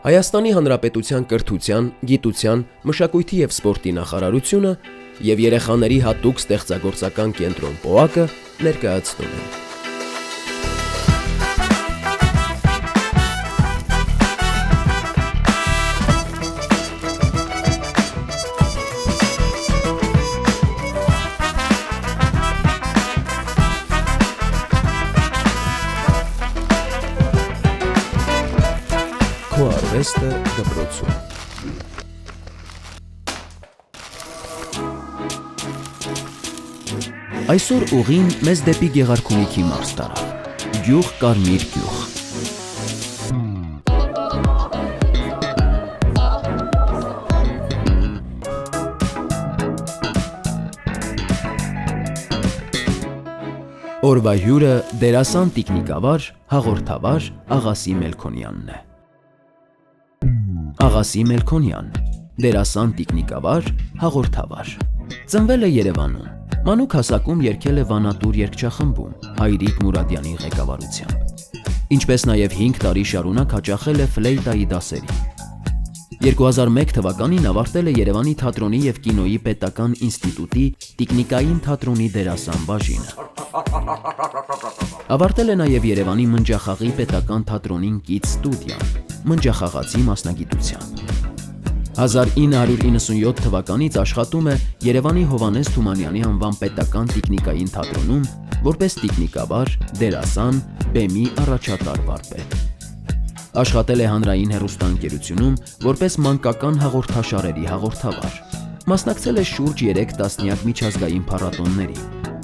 Հայաստանի Հանրապետության կրթության, գիտության, մշակույթի և սպորտի նախարարությունը և երեխաների հատուկ ստեղծագործական կենտրոն «Պոակը» ներկայացնում են։ Քո արվեստը դպրոցում։ Այսօր ուղին մեզ դեպի Գեղարքունիքի մարզ տարավ, գյուղ Կարմիր գյուղ։ Օրվա հյուրը դերասան տիկնիկավար, հաղորդավար Աղասի Մելքոնյանն է։ Աղասի Մելքոնյան, դերասան տիկնիկավար, հաղորդավար։ Ծնվել է Երևանում, մանուկ հասակում երգել է վանատուր երգչախմբում Հայրիկ Մուրադյանի ղեկավարությամբ, ինչպես նաև 5 տարի շարունակ հաճախել է ֆլեյտայի դասերի։ 2001 թվականին ավարտել է Երևանի թատրոնի և կինոյի պետական ինստիտուտի տիկնիկային թատրոնի դերասան բաժինը։ Ավարտել է նաև Երևանի Մնջախաղի պետական թատրոնին կից ստուդիան, մնջախաղացի մասնագիտությամբ։ 1997 թվականից աշխատում է Երևանի Հովհաննես Թումանյանի անվան պետական տիկնիկային թատրոնում որպես տիկնիկավար, դերասան, բեմի առաջատար վարպետ։ Աշխատել է հանրային հեռուստաընկերությունում որպես մանկական հաղորդաշարերի հաղորդավար։ Մասնակցել է շուրջ 3 տասնյակ միջազգային փառատոների,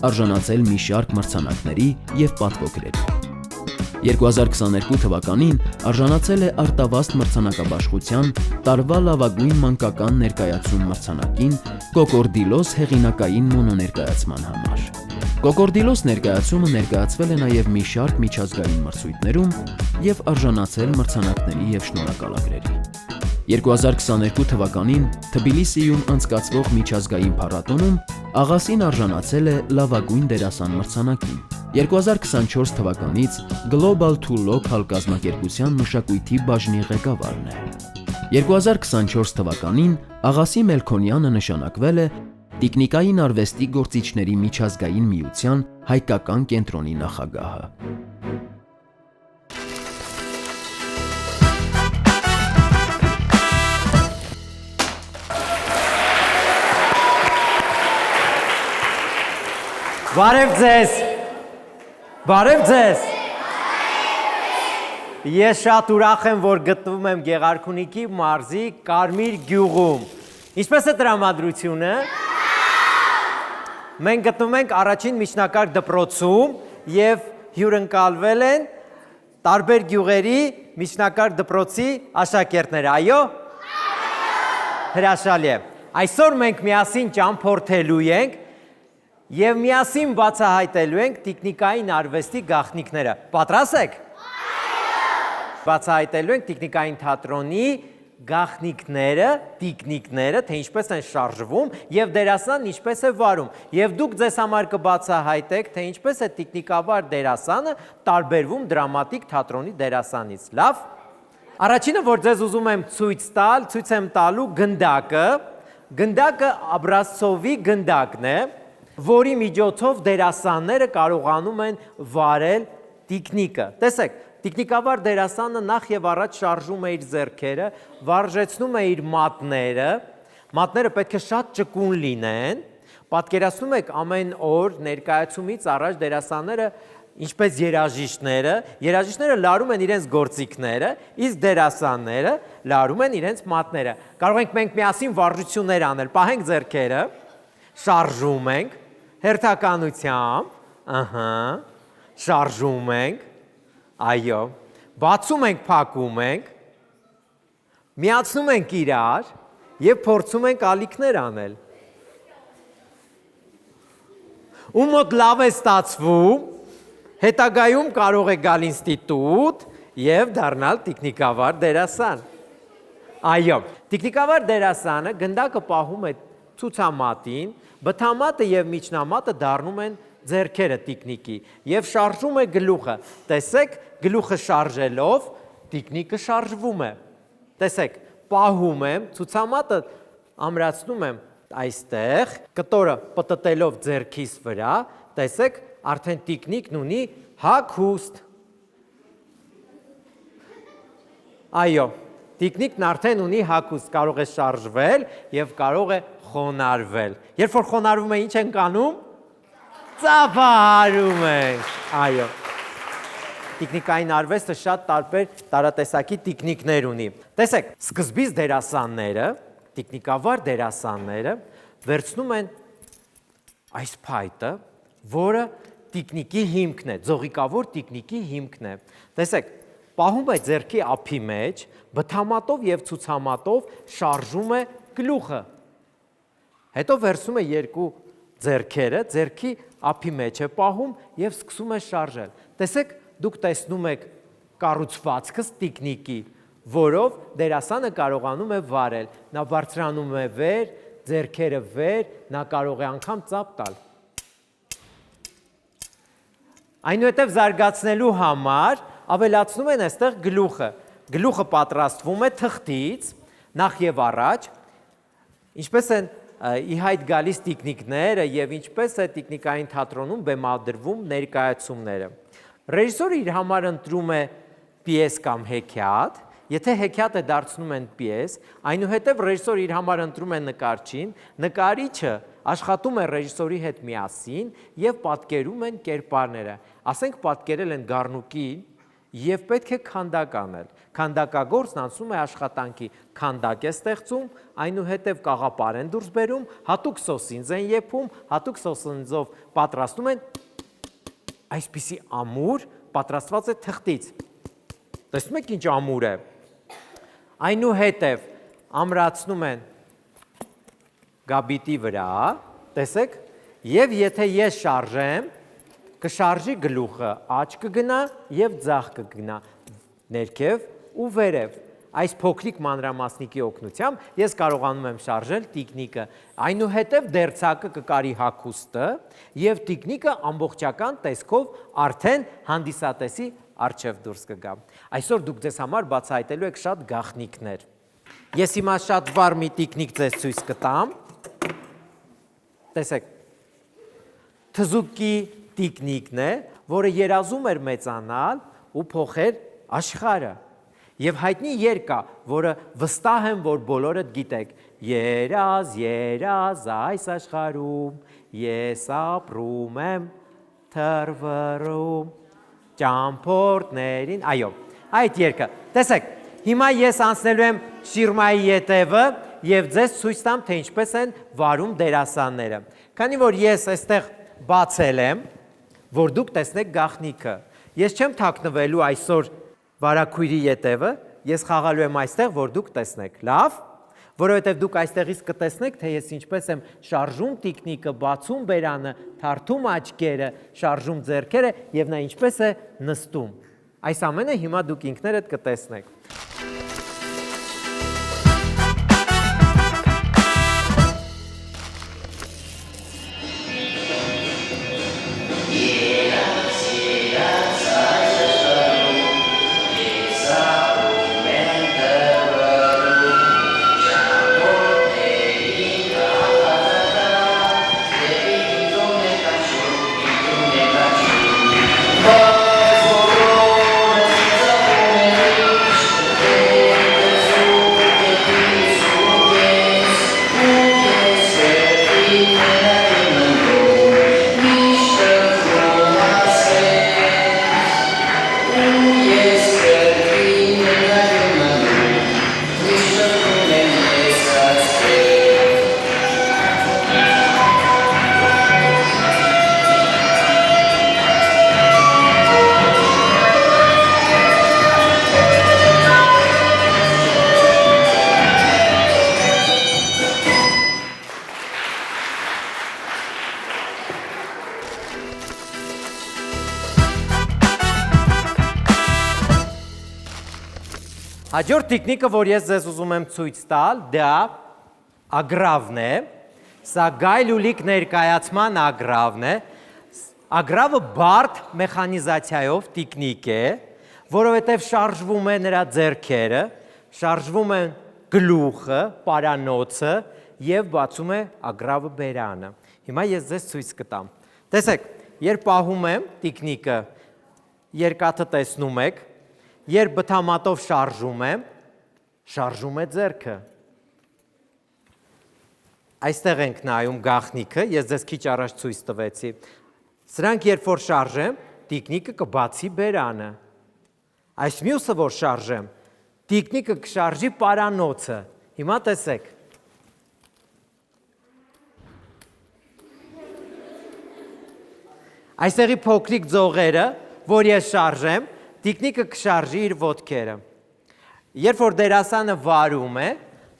արժանացել մի շարք մրցանակների և պատվոգրերի։ 2022 թվականին արժանացել է Արտավազդ մրցանակաբաշխության տարվա լավագույն մանկական ներկայացում մրցանակին Կոկորդիլոս հեղինակային մոնոներկայացման համար։ Կոկորդիլոս ներկայացումը ներկայացվել է նաև մի շարք միջազգային մրցույթներում և արժանացել մրցանակների և շնորհակալագրերի։ 2022 թվականին Թբիլիսիում անցկացվող միջազգային փառատոնում Աղասին արժանացել է լավագույն դերասան մրցանակին։ 2024 թվականից Global to Local կազմակերպության մշակույթի բաժնի ղեկավարն է։ 2024 թվականին Աղասի Մելքոնյանը նշանակվել է Տիկնիկային արվեստի գործիչների միջազգային միության հայկական կենտրոնի նախագահը։ Բարև ձեզ։ Բարև ձեզ։ Ես շատ ուրախ եմ, որ գտնվում եմ Գեղարքունիքի մարզի Կարմիր գյուղում։ Ինչպես է տրամադրությունը։ Մենք գտնվում ենք առաջին միջնակարգ դպրոցում և հյուրընկալվել են տարբեր գյուղերի միջնակարգ դպրոցի աշակերտները, այո։ Հրաշալի է։ Այսօր մենք միասին ճամփորդելու ենք և միասին բացահայտելու ենք տիկնիկային արվեստի գաղտնիքները։ Պատրաստ եք։ Բացահայտելու ենք տիկնիկային թատրոնի գաղտնիքները, տիկնիկները, թե ինչպես են շարժվում և դերասանն ինչպես է վարում։ Եվ դուք ձեզ համար կբացահայտեք, թե ինչպես է տիկնիկավար դերասանը տարբերվում դրամատիկ թատրոնի դերասանից։ Լավ։ Առաջինը, որ ձեզ ուզում եմ ցույց տալ, ցույց եմ տալու գնդակը։ Գնդակը Աբրազցովի գնդակն է, որի միջոցով դերասանները կարողանում են վարել տիկնիկը։ Տեսեք, տիկնիկավար դերասանը նախ և առաջ շարժում է իր ձեռքերը, վարժեցնում է իր մատները, մատները պետք է շատ ճկուն լինեն, պատկերացնում եք ամեն օր ներկայացումից առաջ դերասանները, ինչպես երաժիշտները լարում են իրենց գործիքները, իսկ դերասանները լարում են իրենց մատները։ Կարող ենք մենք միասին վարժություններ անել, պահենք ձեռքերը, շարժում ենք, հերթականությամբ, շարժում ենք, այո, բացում ենք, փակում ենք, միացնում ենք իրար և փորձում ենք ալիքներ անել։ Ում մոտ լավ է ստացվում, հետագայում կարող է գալ ինստիտուտ և դառնալ տիկնիկավար դերասան։ Այո, տիկնիկավար դերասանը գնդակը պահում է ցուցամատին, բթամատը և միջնամատը դառնում են ձեռքերը տիկնիկի և շարժում է գլուխը։ Տեսեք, գլուխը շարժելով տիկնիկը շարժվում է։ Տեսեք, պահում եմ, ցուցամատը ամրացնում եմ այստեղ, կտորը պտտելով ձեռքիս վրա, տեսեք, արդեն տիկնիկն ունի հագուստ։ Այո, տիկնիկն արդեն ունի հագուստ, կարող է շարժվել եւ կարող է խոնարհվել։ Երբ որ խոնարհվում է, ինչ ենք անում? Ծափահարում ենք։ Այո։ Տիկնիկային արվեստը շատ տարբեր տարատեսակի տիկնիկներ ունի։ Տեսեք, սկզբից դերասանները, տիկնիկավար դերասանները վերցնում են այս փայտը, որը տիկնիկի հիմքն է, ձողիկավոր տիկնիկի հիմքն է։ Տեսեք, պահում է ձեռքի ափի մեջ, բթամատով եւ ցուցամատով շարժում է գլուխը։ Հետո վերցնում է երկու ձեռքերը, ձեռքի ափի մեջ է պահում եւ սկսում է շարժել։ Տեսեք, դուք տեսնում եք կառուցվածքը տիկնիկի, որով դերասանը կարողանում է վարել։ Նա բարձրանում է վեր, ձեռքերը վեր, նա կարող է անգամ ծափ տալ։ Այնուհետև զարգացնելու համար ավելացնում են այստեղ գլուխը։ Գլուխը պատրաստվում է թղթից, նախ եւ առաջ, ինչպես են ի հայտ գալիս տիկնիկները եւ ինչպես է տիկնիկային թատրոնում բեմադրվում ներկայացումները։ Ռեժիսորը իր համար ընտրում է պիես կամ հեքիաթ, եթե հեքիաթ է դարձնում են պիես, այնուհետև ռեժիսորը իր համար ընտրում է նկարչին, նկարիչը աշխատում է ռեժիսորի հետ միասին եւ պատկերում են կերպարները։ Ասենք պատկերել են գառնուկին եւ պետք է քանդակ անել։ Քանդակագործն անցնում է աշխատանքի, քանդակ է ստեղծում, այնուհետև կաղապար են դուրս բերում, հատուկ սոսինձ են եփում, հատուկ սոսինձով պատրաստում են այսպիսի ամուր, պատրաստված է թղթից։ Տեսնում եք ինչ ամուր է։ Այնուհետև ամրացնում են գաբիտի վրա, տեսեք, եւ եթե ես շարժեմ, կշարժի գլուխը, աջ կգնա եւ ձախ կգնա, ներքև ու վերև։ Այս փոքրիկ մանրամասնիկի օգնությամբ ես կարողանում եմ շարժել տիկնիկը, այնուհետև դերձակը կկարի հագուստը եւ տիկնիկը ամբողջական տեսքով արդեն հանդիսատեսի առջև դուրս կգա։ Այսօր դուք ձեզ համար բացահայտելու եք շատ գաղտնիքներ։ Ես հիմա շատ վառ մի տիկնիկ ձեզ ցույց կտամ։ Տեսեք, թզուկի տիկնիկն է, որը երազում էր մեծանալ ու փոխել աշխարհը։ Եվ հայտնի երգ կա, որը վստահ եմ, որ բոլորդ գիտեք. Երազ, երազ այս աշխարհում, ես ապրում եմ թռվռում, ճամփորդներին, այո, այդ երգը։ Տեսեք, հիմա ես անցնելու եմ շիրմայի ետևը եւ ձեզ ցույց տամ, թե ինչպես են վարում դերասանները։ Քանի որ ես այստեղ բացել եմ, որ դուք տեսնեք գաղտնիքը։ Ես չեմ թաքնվելու այսօր վարակույրի ետևը, ես խաղալու եմ այստեղ, որ դուք տեսնեք, լավ, որովհետև դուք այստեղից կտեսնեք, թե ես ինչպես եմ շարժում տիկնիկը, բացում բերանը, թարթում աչքերը, շարժում ձեռքերը եւ նա ինչպես է նստում։ Այս ամենը հիմա դուք ինքներդ կտեսնեք։ Հաջորդ տիկնիկը, որ ես ձեզ ուզում եմ ցույց տալ, դա ագրավն է, սա գայլուլիկ ներկայացման ագրավն է, ագրավը բարդ մեխանիզացիայով տիկնիկ է, որովհետև շարժվում է նրա ձեռքերը, շարժվում են գլուխը, պարանոցը եւ բացում է ագռավը բերանը։ Հիմա ես ձեզ ցույց կտամ։ Տեսեք, երբ պահում եմ տիկնիկը, երկաթը տեսնում եք, երբ բթամատով շարժում եմ, շարժում է ձեռքը։ Այստեղ ենք նայում գաղտնիքը, ես ձեզ քիչ առաջ ցույց տվեցի։ Սրանք երբ որ շարժեմ, տիկնիկը կբացի բերանը։ Այս մյուսը որ շարժեմ, տիկնիկը կշարժի պարանոցը։ Հիմա տեսեք։ Այստեղի փոքրիկ ձողերը, որ ես շարժեմ, տիկնիկը կշարժի իր ոտքերը։ Երբ որ դերասանը վարում է,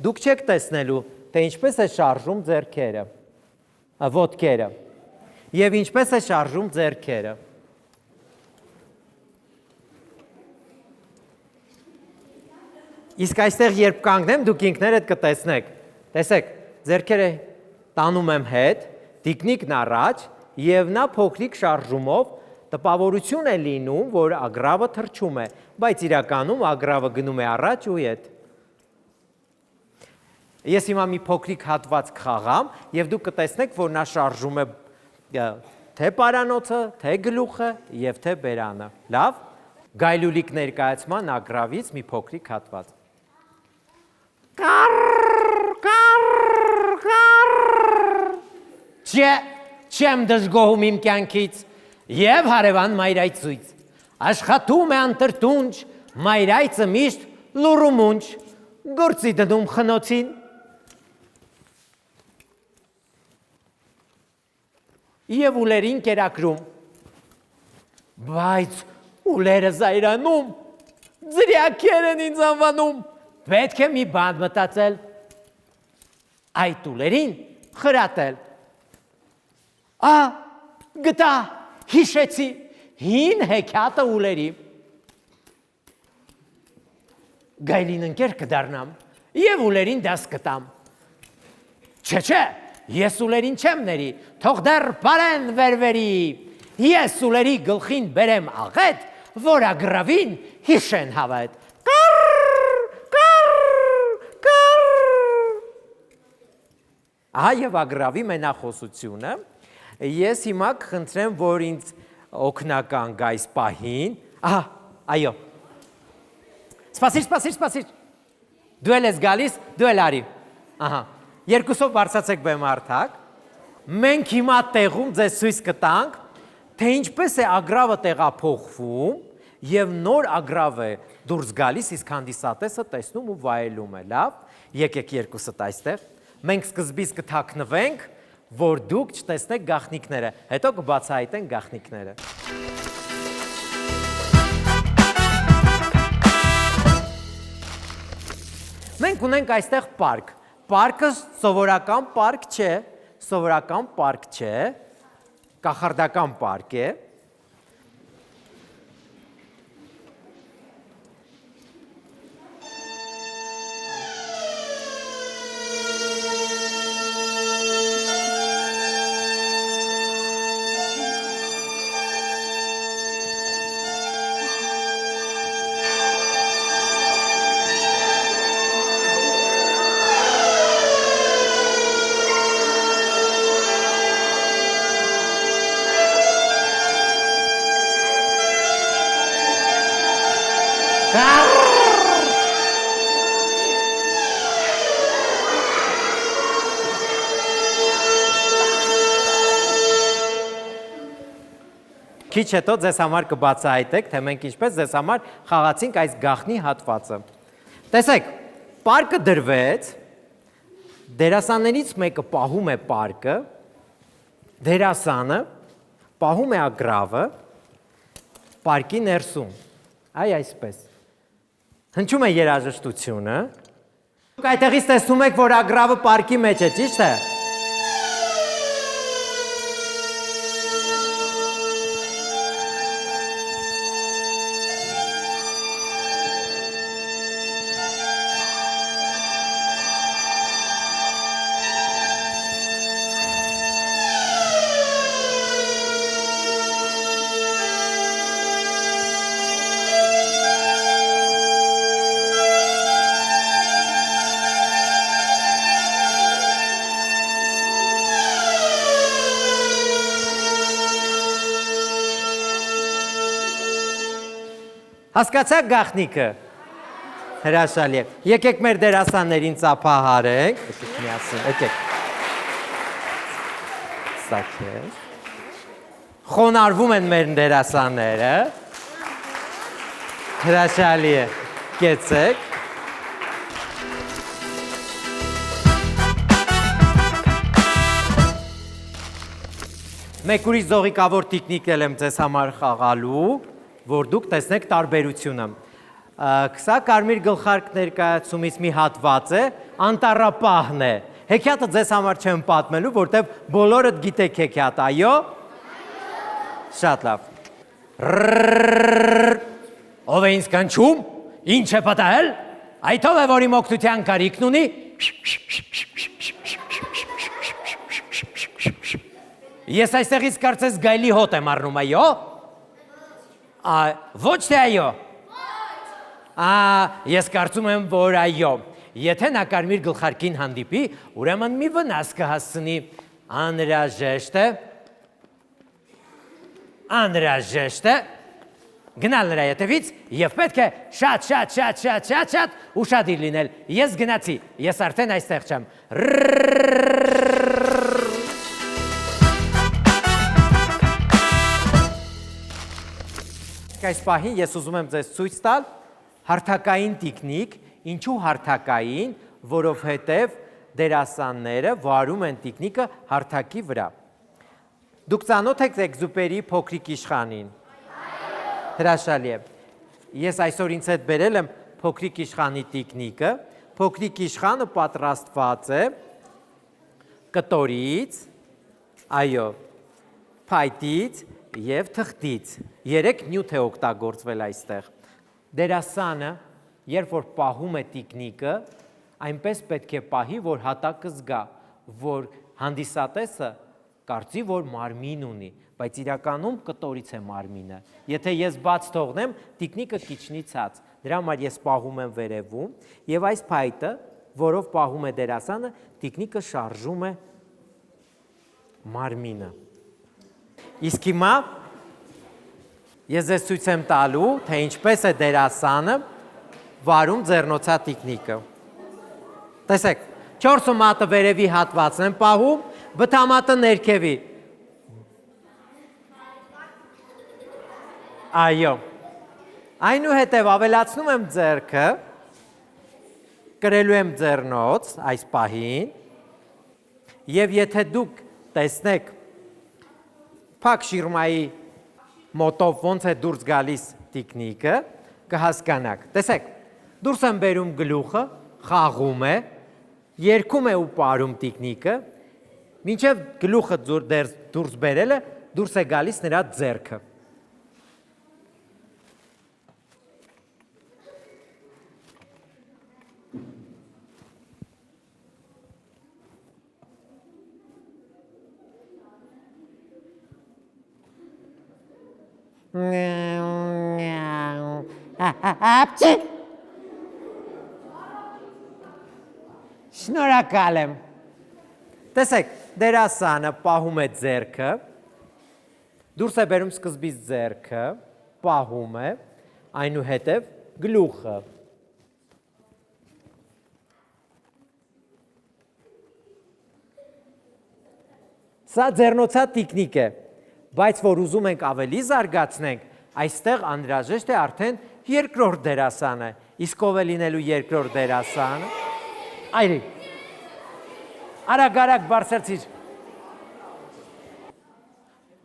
դուք չեք տեսնելու, թե ինչպես է շարժում ձեռքերը, ոտքերը, և ինչպես է շարժում ձեռքերը։ Իսկ այստեղ երբ կանգնեմ, դուք ինքներդ կտեսնեք, տեսեք, ձեռքերը տանում եմ հետ, տիկնիկն առաջ, և նա փոքրիկ շարժումով տպավորություն է լինում, որ ագռավը թռչում է, բայց իրականում ագռավը գնում է առաջ ու հետ։ Ես հիմա մի փոքրիկ հատված կխաղամ, և դուք կտեսնեք, որ նա շարժում է թե պարանոցը, թե գլուխը և թե բերանը։ Լավ, գայլուլիկ ներկայացման ագռավից մի փոքրիկ հատված։ Չեմ դժգոհում իմ կյանքից և հարևան մայրայցույց, աշխատում է անտրտունջ, մայրայցը միշտ լուրումունջ, գործի դնում խնոցին, և ուլերին կերակրում, բայց ուլերը զայրանում, ձրյակեր են ինձ անվանում, պետք է մի բան մտածել, այդ ուլերին խրատել, գտա, հիշեցի, հին հեքիաթը ուլերի, գայլին ընկեր կդառնամ և ուլերին դաս կտամ, չէ, ես ուլերին չեմ ների, թող դեռ պարեն վերվերի, ես ուլերի գլխին բերեմ աղետ, որ ագռավին հիշեն հավետ, և ագռավի մենախոսությունը, ես հիմա կխնդրեմ, որ ինձ օգնական գայս պահին, այո, սպասիր, դու էլ ես գալիս, դու էլ արի, երկուսով բարձացեք բեմ արդակ, մենք հիմա տեղում ձեզ ցույց կտանք, թե ինչպես է ագռավը տեղափոխվում և նոր ագռավ է դուրս գալիս, իսկ հանդիսատեսը տեսնում ու վայելում է, լավ, եկեք երկուսդ այստեղ, մենք սկզբից կթաքնվենք, որ դուք չտեսնեք գաղտնիքները, հետո կբացահայտենք գաղտնիքները։ Մենք ունենք այստեղ պարկ, պարկը սովորական պարկ չէ, կախարդական պարկ է, Քիչ հետո ձեզ համար կբացահայտենք, թե մենք ինչպես ձեզ համար խաղացինք այս գաղտնի հատվածը։ Տեսեք, պարկը դրվեց, դերասաններից մեկը պահում է պարկը, դերասանը պահում է ագռավը, պարկի ներսում, այսպես։ Հնչում է երաժշտությունը, դուք այդտեղից տեսնում եք, որ ագռավը պարկի մեջ է, ճիշտ է։ Հասկացաք գաղտնիքը։ Հրաշալի է։ Եկեք մեր դերասաններին ծափահարենք։ Եկեք միասին, եկեք։ Սակեք։ Խոնարհվում են մեր դերասանները։ Հրաշալի է։ Կեցեք։ Մեկ ուրիշ զողիկավոր տիկնիկել եմ ձեզ համար խաղալու, որ դուք տեսնեք տարբերությունը։ Սա կարմիր գլխարկ ներկայացումից մի հատված է, անտառապահն է։ Հեքիաթը ձեզ համար չեմ պատմելու, որտեվ բոլորդ գիտեք հեքիաթ, այո։ Շատ լավ։ Ով է ինձ կանչում, ինչ է պատահել, այդ ով է, որ իմ օգնության կարիքն ունի։ Ես այստեղից կարծես գայլի հոտ եմ առնում, այո։ Ոչ թե այո։ Ես կարծում եմ, որ այո։ Եթե նա կարմիր գլխարկին հանդիպի, ուրեմն մի վնաս կհասցնի։ Անհրաժեշտ է գնալ նրա ետևից և պետք է շատ ուշադիր լինել։ Ես գնացի, ես արդեն այստեղ չեմ։ Այս պահին ես ուզում եմ ձեզ ցույց տալ հարթակային տիկնիկ, ինչու հարթակային, որովհետև դերասանները վարում են տիկնիկը հարթակի վրա։ Դուք ծանոթ եք Էքզյուպերի Փոքրիկ իշխանին։ Հրաշալի է։ Ես այսօր ինձ հետ բերել եմ Փոքրիկ իշխանի տիկնիկը։ Փոքրիկ իշխանը պատրաստված է կտորից, այո, փայտից և թղթից, 3 նյութ է օգտագործվել այստեղ։ Դերասանը, երբ որ պահում է տիկնիկը, այնպես պետք է պահի, որ հատակը զգա, որ հանդիսատեսը կարծի, որ մարմին ունի, բայց իրականում կտորից է մարմինը։ Եթե ես բաց թողնեմ, տիկնիկը կիջնի ցած, դրա համար ես պահում եմ վերևում, և այս փայտը, որով պահում է դերասանը, տիկնիկը շարժում է մարմինը։ Իսկ հիմա ես ձեզ ցույց եմ տալու, թե ինչպես է դերասանը վարում ձեռնոցա տիկնիկը։ Տեսեք, 4 մատը վերևի հատվածն են պահում, բթամատը ներքևի։ Այո։ Այնուհետև ավելացնում եմ ձեռքը, կրելու եմ ձեռնոց այս պահին, և եթե դուք տեսնեք փակ շիրմայի մոտով ոնց է դուրս գալիս տիկնիկը, կհասկանաք։ Տեսեք, դուրս եմ բերում գլուխը, խաղում է, երգում է ու պարում տիկնիկը, մինչև գլուխը դուրս բերելը, դուրս է գալիս նրա ձեռքը։ Շնորհակալ եմ։ Տեսեք, դերասանը պահում է ձեռքը, դուրս է բերում սկզբից ձեռքը, պահում է, այնուհետև գլուխը։ Սա ձեռնոցա տիկնիկ է, բայց որ ուզում ենք ավելի զարգացնենք, այստեղ անհրաժեշտ է արդեն երկրորդ դերասանը, իսկ ով է լինելու երկրորդ դերասանը։ Այրիկ, արագ բարձրացիր։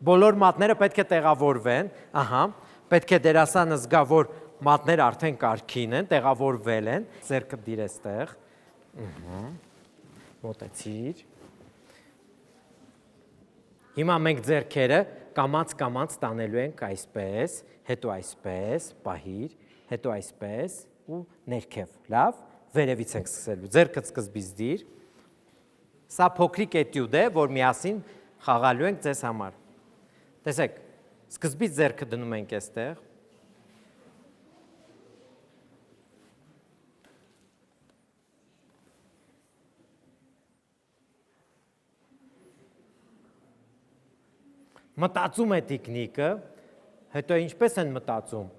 Բոլոր մատները պետք է տեղավորվեն, պետք է դերասանը զգա, որ մատները արդեն կարգին են, տեղավորվել են, ձեռքը դիր էստեղ, մոտեցիր։ Հիմա մենք ձեռքերը կամաց տանելու ենք այսպես, հետո այսպես, պահիր, հետո այսպես ու ներքև, լավ, վերևից ենք սկսելու, ձեռքը սկզբից դիր, սա փոքրիկ էտյուդ է, որ միասին խաղալու ենք ձեզ համար, տեսեք, սկզբից ձեռքը դնում ենք այստեղ, մտածում է տիկնիկը, հետո ինչպես են մտածում,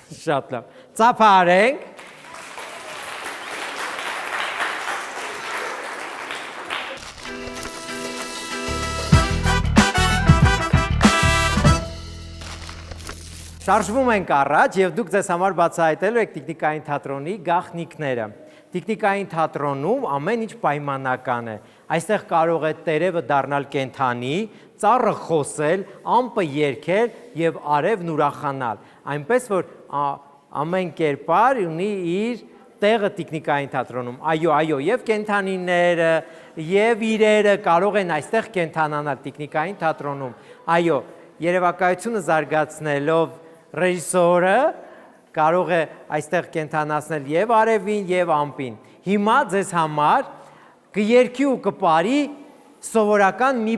Շատ լավ։ Ծափարենք։ Շարժվում ենք առաջ եւ դուք ձեզ համար բացահայտելու եք տիկնիկային թատրոնի գաղտնիքները։ Տիկնիկային թատրոնում ամեն ինչ պայմանական է։ Այստեղ կարող է տերևը դառնալ կենդանի, ծառը խոսել, ամպը երգել եւ արևն ուրախանալ։ Այնպես որ ամեն կերպար ունի իր տեղը տիկնիկային թատրոնում։ Այո, եւ կենդանիները, եւ իրերը կարող են այստեղ կենդանանալ տիկնիկային թատրոնում։ Այո, երևակայությունը զարգացնելով ռեժիսորը կարող է այստեղ կենդանացնել եւ արևին եւ ամպին։ Հիմա ձեզ համար կերքի ու կպարի սովորական մի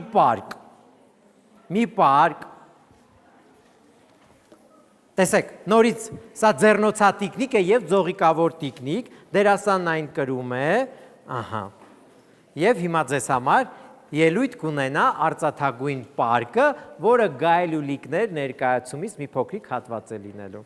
պարկ։ Տեսեք, նորից սա ձեռնոցատիկնիկ է եւ ձողիկավոր տիկնիկ, դերասանն այն կրում է, ահա։ Եվ հիմա ձեզ համար ելույթ կունենա արծաթագույն պարկը, որը գայլ ու լիկներ ներկայացումից մի փոքրիկ հատված է լինելու։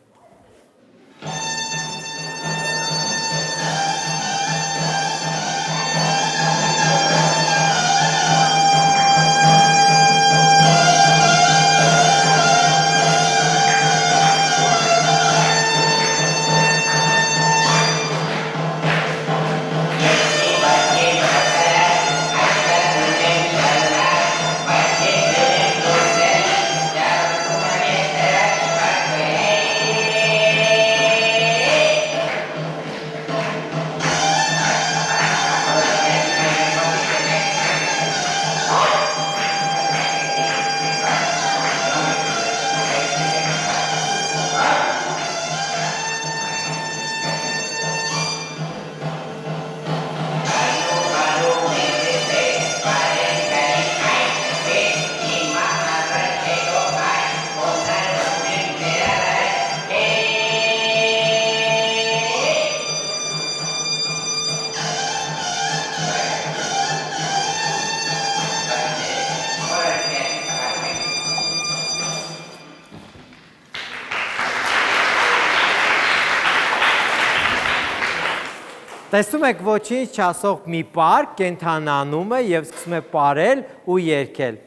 Տեսնում եք ոչինչ չասող մի պարկ կենդանանում է եւ սկսում է պարել ու երգել։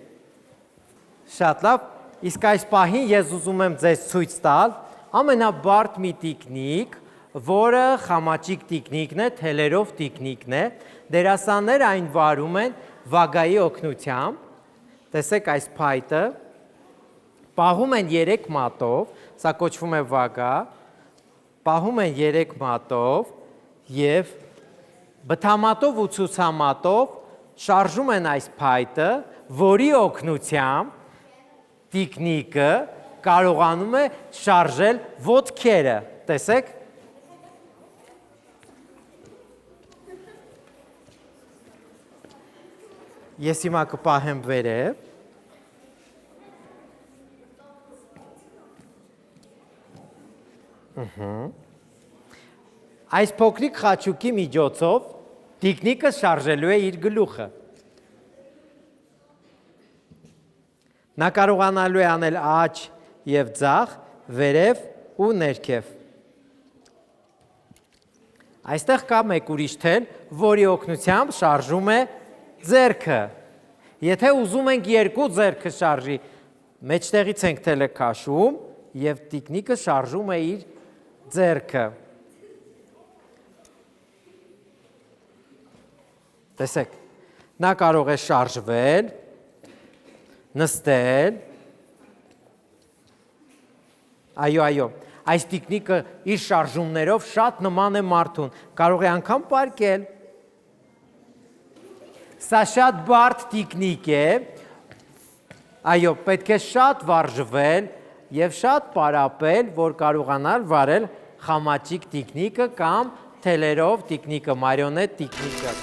Շատ լավ, իսկ այս պահին ես ուզում եմ ձեզ ցույց տալ ամենաբարդ մի տիկնիկ, որը խամաճիկ տիկնիկն է, թելերով տիկնիկն է, դերասանները այն վարում են վագայի օգնությամբ, տեսեք այս փայտը, պահում են 3 մատով, սա կոչվում է վագա, պահում են 3 մատով և բթամատով ու ցուցամատով շարժում են այս փայտը, որի օգնությամբ տիկնիկը կարողանում է շարժել ոտքերը, տեսեք։ Ես հիմա կպահեմ վերև։ Այս փոքրիկ խաչուկի միջոցով տիկնիկը շարժելու է իր գլուխը։ Նա կարողանալու է անել աջ և ձախ, վերև ու ներքև։ Այստեղ կա մեկ ուրիշ թել, որի օգնությամբ շարժում է ձեռքը։ Եթե ուզում ենք 2 ձեռքը շարժի, մեջտեղից ենք թելը քաշում և տիկնիկը շարժում է իր ձեռքը։ Տեսեք, նա կարող է շարժվել, նստել, այո, այս տիկնիկը իր շարժումներով շատ նման է մարդուն, կարող է անգամ պարկել։ Սա շատ բարդ տիկնիկ է, այո, պետք է շատ վարժվել և շատ պարապել, որ կարողանալ վարել խամաճիկ տիկնիկը կամ թելերով տիկնիկը, մարիոնետ տիկնիկը։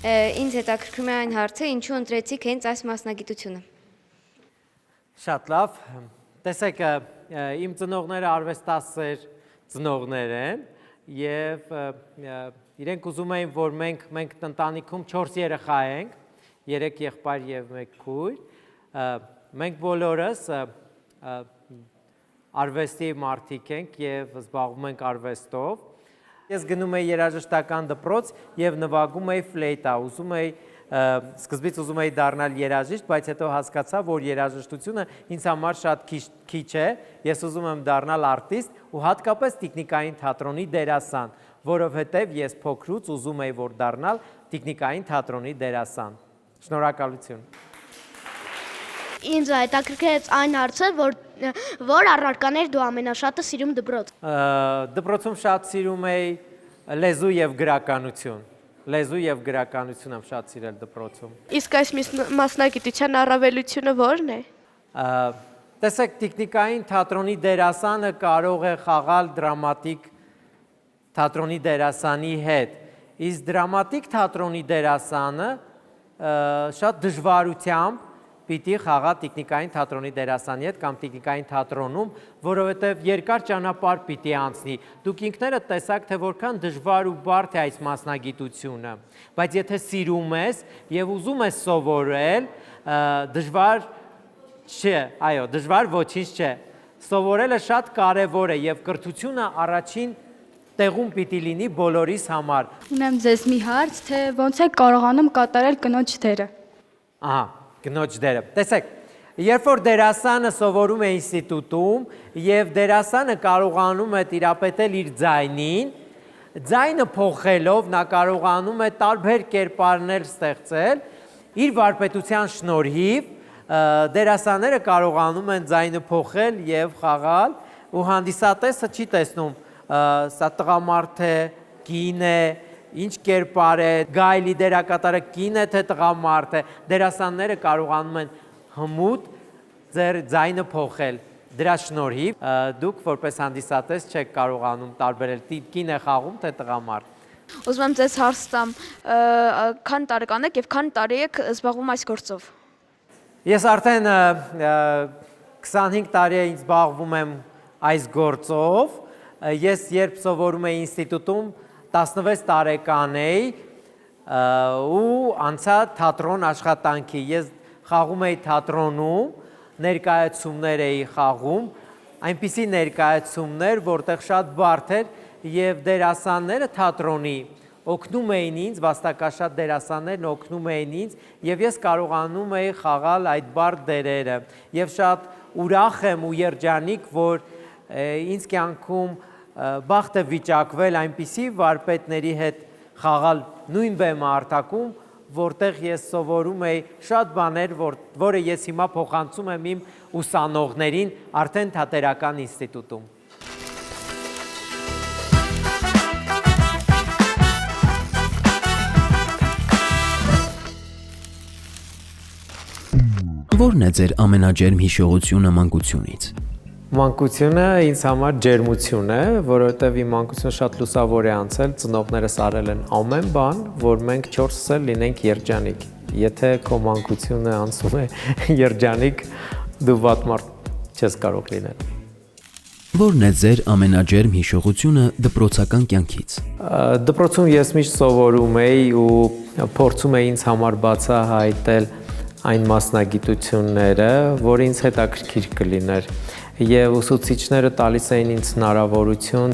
Ինձ հետաքրքրում է այն հարցը, ինչու ընտրեցիք հենց այս մասնագիտությունը։ Շատ լավ, տեսեք, իմ ծնողները արվեստասեր ծնողներ են և իրենք ուզում էին, որ մենք ընտանիքում 4 երեխա ենք, 3 եղբայր և 1 քույր, Մենք բոլորս արվեստի մարդիկ ենք եւ զբաղվում ենք արվեստով։ Ես գնում եի երաժշտական դպրոց եւ նվագում էի ֆլեյտա, սկզբից ուզում էի դառնալ երաժիշտ, բայց հետո հասկացա, որ երաժշտությունը ինձ համար շատ քիչ է, ես ուզում եմ դառնալ արտիստ ու հատկապես տիկնիկային թատրոնի դերասան, որովհետև ես փոքրուց ուզում էի, որ դառնալ տիկնիկային թատրոնի դերասան։ Շնորհակալություն։ Ինձ հետաքրքրեց այն հարցը, որ առարկաներ դու ամենաշատը սիրում դպրոց։ Դպրոցում շատ սիրում էի լեզու եւ գրականություն։ Լեզու եւ գրականություն եմ շատ սիրել դպրոցում։ Իսկ այս մասնագիտության առավելությունը ո՞րն է։ Տեսեք, տիկնիկային թատրոնի դերասանը կարող է խաղալ դրամատիկ թատրոնի դերասանի հետ։ Իսկ դրամատիկ թատրոնի դերասանը շատ դժվարությամբ պիտի խաղա տիկնիկային թատրոնի դերասանի հետ կամ տիկնիկային թատրոնում, որովհետև երկար ճանապարհ պիտի անցնի։ Դուք ինքներդ տեսաք, թե որքան դժվար ու բարդ է այս մասնագիտությունը, բայց եթե սիրում ես եւ ուզում ես սովորել, դժվար չէ, այո, դժվար ոչինչ չէ։ Սովորելը շատ կարևոր է եւ կրթությունը առաջին տեղում պիտի լինի բոլորիս համար։ Ունեմ ձեզ մի հարց, թե ոնց եք կարողանում կատարել կնոջ դերը։ Ահա, կնոջ դերը։ Տեսեք, երբ որ դերասանը սովորում է ինստիտուտում եւ դերասանը կարողանում է տիրապետել իր ձայնին, ձայնը փոխելով նա կարողանում է տարբեր կերպարներ ստեղծել իր վարպետության շնորհիվ, դերասանները կարողանում են ձայնը փոխել եւ խաղալ ու հանդիսատեսը չի տեսնում սա տղամարդ է, կին է, ինչ կերպար է, գայլի դերակատարը կին է, թե տղամարդ է, դերասանները կարողանում են հմուտ ձեր ձայնը փոխել։ Դրա շնորհիվ դուք որպես հանդիսատես չեք կարողանում տարբերել կին է խաղում, թե տղամարդ։ Ուզում եմ ձեզ հարց տամ, քանի տարեկան եք եւ քանի տարի եք զբաղվում այս գործով։ Ես արդեն 25 տարի ինձ զբաղվում եմ այս գործով։ Ես երբ սովորում էի ինստիտուտում 16 տարեկան էի ու անցա թատրոն աշխատանքի։ Ես խաղում էի թատրոնում, ներկայացումներ էի խաղում, այնպիսի ներկայացումներ, որտեղ շատ բարդ էր եւ դերասանները թատրոնի օգնում էին ինձ, վաստակաշատ դերասաններն օգնում էին ինձ եւ ես կարողանում էի խաղալ այդ բարդ դերերը եւ շատ ուրախ եմ ու երջանիկ, որ ինձ կյանքում բախտ է վիճակվել այնպիսի վարպետների հետ խաղալ նույն բեմահարթակում, որտեղ ես սովորում էի շատ բաներ, որը ես հիմա փոխանցում եմ իմ ուսանողներին արդեն թատերական ինստիտուտում։ Որն է ձեր ամենաջերմ հիշողությունը մանկությունից։ Մանկությունը ինձ համար ջերմություն է, որովհետև իմ մանկությունը շատ լուսավոր է անցել, ծնողներս արել են ամեն բան, որ մենք 4-ս էլ լինենք երջանիկ։ Եթե քո մանկությունը անցնում է երջանիկ, դու վատ մարդ չես կարող լինել։ Որն է ձեր ամենաջերմ հիշողությունը դպրոցական կյանքից։ Դպրոցում ես միշտ սովորում էի ու փորձում էի ինձ համար բացահայտել այն մասնագիտությունները, որ ինձ հետաքրքիր կլիներ։ Եվ ուսուցիչները տալիս էին ինձ հնարավորություն,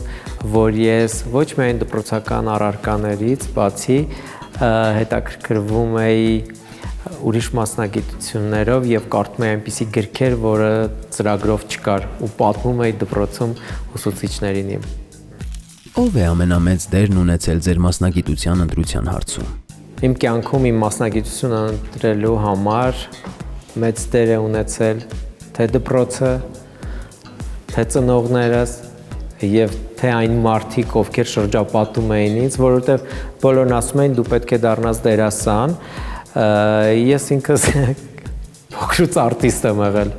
որ ես ոչ միայն դպրոցական առարկաներից բացի հետաքրքրվում էի ուրիշ մասնագիտություններով եւ կարդում էի այնպիսի գրքեր, որը ծրագրով չկար ու պատմում էի դպրոցում ուսուցիչներին իմ։ Ով է ամենամեծ դերն ունեցել ձեր մասնագիտության ընտրության հարցում։ Իմ կյանքում իմ մասնագիտությունը ընտրելու համար մեծ դեր է ունեցել թե դպրոցը, թե ծնողներս եւ թե այն մարդիկ, ովքեր շրջապատում էին ինձ, որովհետեւ բոլորն ասում էին դու պետք է դառնաս դերասան, ես ինքս փոքրուց արտիստ եմ եղել։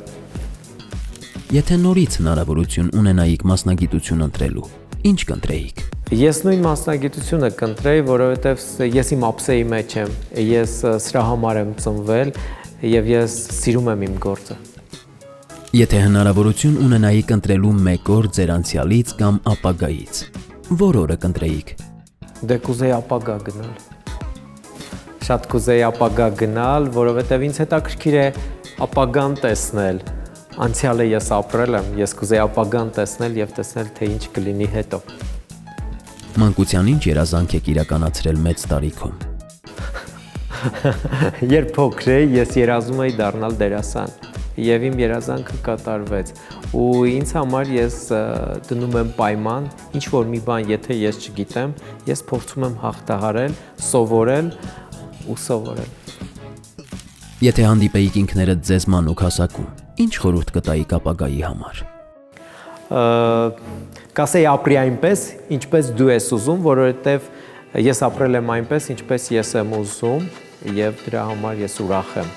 Եթե նորից հնարավորություն ունենայիք մասնագիտություն ընտրելու, ինչ կընտրեիք։ Ես նույն մասնագիտությունը կընտրեի, որովհետև ես իմ ապսեի մեջ եմ, ես սրա համար եմ ծնվել եւ ես սիրում եմ իմ գործը։ Եթե հնարավորություն ունենայիք ընտրելու մեկ օր ձեր անցյալից կամ ապագայից, որ օրը կընտրեիք։ Դե կուզեի ապագա գնալ։ Շատ կուզեի ապագա գնալ, որովհետև ինձ հետաքրքիր է ապագան տեսնել, անցյալը ես ապրել եմ, ես կուզեի ապագան տեսնել եւ տեսնել թե ինչ կլինի հետո։ Մանկության ինչ երազանք եք իրականացրել մեծ տարիքում։ Երբ փոքր էի, ես երազում էի դառնալ դերասան եւ իմ երազանքը կատարվեց ու ինձ համար ես դնում եմ պայման ինչ որ մի բան եթե ես չգիտեմ ես փորձում եմ հաղթահարել սովորել ու սովորել Եթե հանդիպեիք ինքներդ ձեզ մանուկ հասակում ինչ խորհուրդ կտայիք ապագայի համար կասեի ապրի այնպես ինչպես դու ես ուզում որովհետեւ ես ապրել եմ այնպես ինչպես ես եմ ուզում եւ դրա համար ես ուրախ եմ